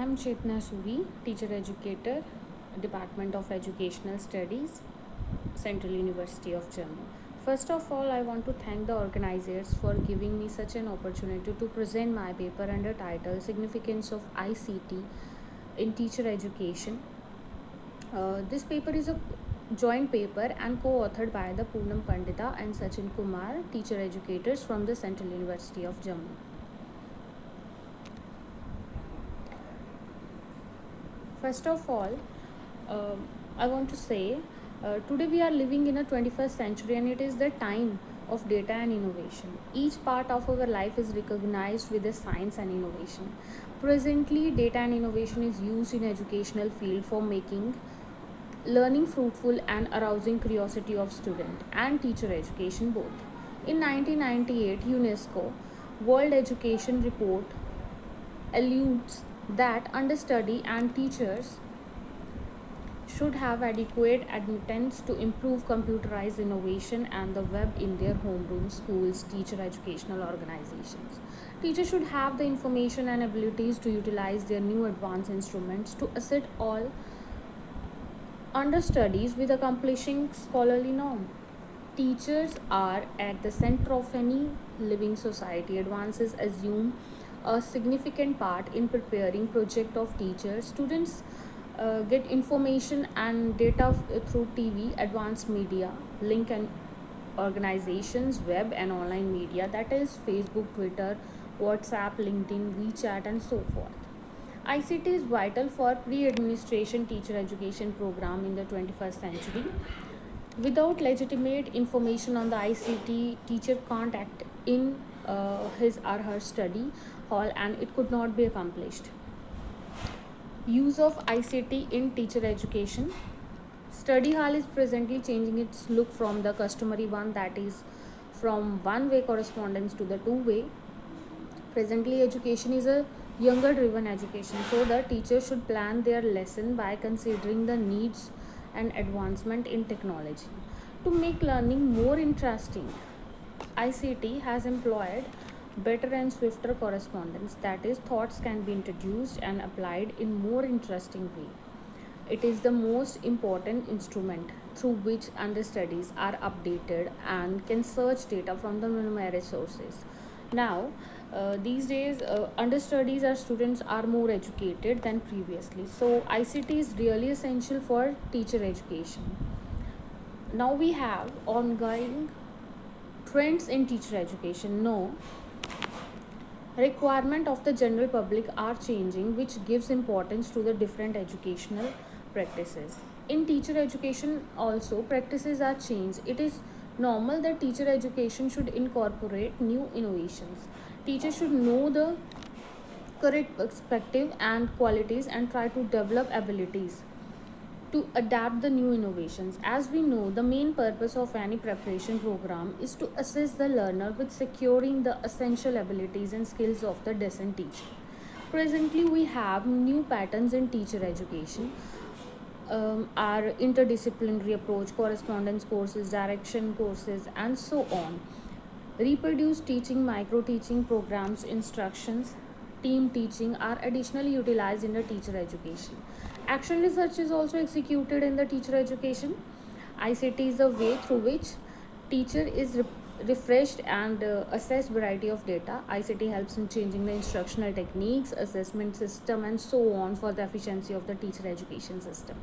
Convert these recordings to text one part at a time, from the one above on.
I am Chetna Suri, teacher educator, Department of Educational Studies, Central University of Jammu. First of all, I want to thank the organizers for giving me such an opportunity to present my paper under title Significance of ICT in Teacher Education. This paper is a joint paper and co-authored by the Poonam Pandita and Sachin Kumar, teacher educators from the Central University of Jammu. First of all, uh, I want to say today we are living in a 21st century and it is the time of data and innovation. Each part of our life is recognized with the science and innovation. Presently, data and innovation is used in educational field for making learning fruitful and arousing curiosity of student and teacher education both. In 1998, UNESCO World Education Report alludes that understudy and teachers should have adequate admittance to improve computerized innovation and the web in their homeroom schools, teacher educational organizations. Teachers should have the information and abilities to utilize their new advanced instruments to assist all understudies with accomplishing scholarly norm. Teachers are at the center of any living society. Advances assume a significant part in preparing project of teachers. Students get information and data through TV, advanced media, link and organizations, web and online media, that is Facebook, Twitter, WhatsApp, LinkedIn, WeChat and so forth. ICT is vital for pre-administration teacher education program in the 21st century. Without legitimate information on the ICT, teacher can't act in his or her study hall and it could not be accomplished. Use of ICT in teacher education. Study hall is presently changing its look from the customary one, that is from one-way correspondence to the two-way. Presently, education is a younger driven education, so the teacher should plan their lesson by considering the needs and advancement in technology. To make learning more interesting, ICT has employed better and swifter correspondence, that is, thoughts can be introduced and applied in more interesting way. It is the most important instrument through which understudies are updated and can search data from the numerous sources. Now, these days, understudies or students are more educated than previously. So, ICT is really essential for teacher education. Now we have ongoing trends in teacher education. No, requirement of the general public are changing, which gives importance to the different educational practices. In teacher education also practices are changed. It is normal that teacher education should incorporate new innovations. Teachers should know the correct perspective and qualities and try to develop abilities to adapt the new innovations. As we know, the main purpose of any preparation program is to assist the learner with securing the essential abilities and skills of the decent teacher. Presently, we have new patterns in teacher education. Our interdisciplinary approach, correspondence courses, direction courses, and so on. Reproduced teaching, micro teaching programs, instructions, team teaching are additionally utilized in the teacher education. Action research is also executed in the teacher education. ICT is the way through which teacher is refreshed and assess variety of data. ICT helps in changing the instructional techniques, assessment system, and so on for the efficiency of the teacher education system.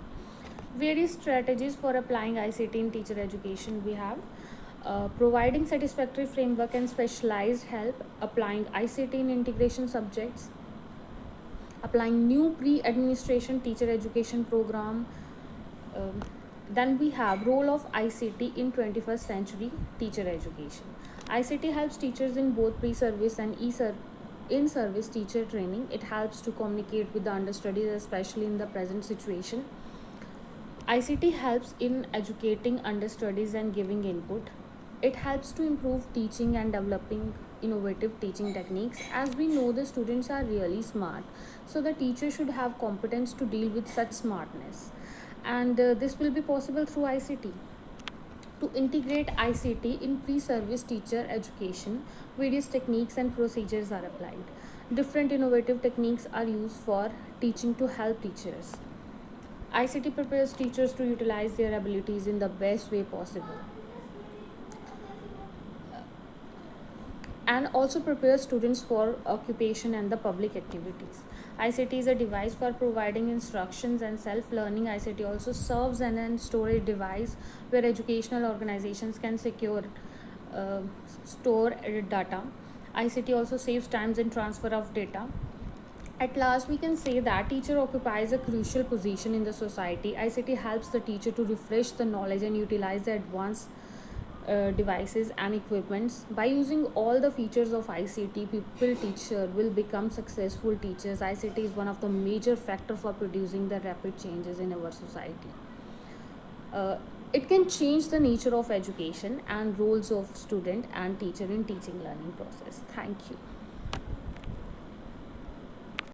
Various strategies for applying ICT in teacher education we have. Providing satisfactory framework and specialized help, applying ICT in integration subjects, applying new pre-administration teacher education program. Um, then we have role of ICT in 21st century teacher education. ICT helps teachers in both pre-service and in-service teacher training. It helps to communicate with the understudies, especially in the present situation. ICT helps in educating understudies and giving input. It helps to improve teaching and developing innovative teaching techniques. As we know, the students are really smart, so the teacher should have competence to deal with such smartness. And this will be possible through ICT. To integrate ICT in pre service teacher education, various techniques and procedures are applied. Different innovative techniques are used for teaching to help teachers. ICT prepares teachers to utilize their abilities in the best way possible and also prepares students for occupation and the public activities. ICT is a device for providing instructions and self-learning. ICT also serves as an storage device where educational organizations can uh, store data. ICT also saves times in transfer of data. At last, we can say that teacher occupies a crucial position in the society. ICT helps the teacher to refresh the knowledge and utilize the advanced devices and equipments. By using all the features of ICT, people teacher will become successful teachers. ICT is one of the major factor for producing the rapid changes in our society. Uh, it can change the nature of education and roles of student and teacher in teaching learning process. Thank you.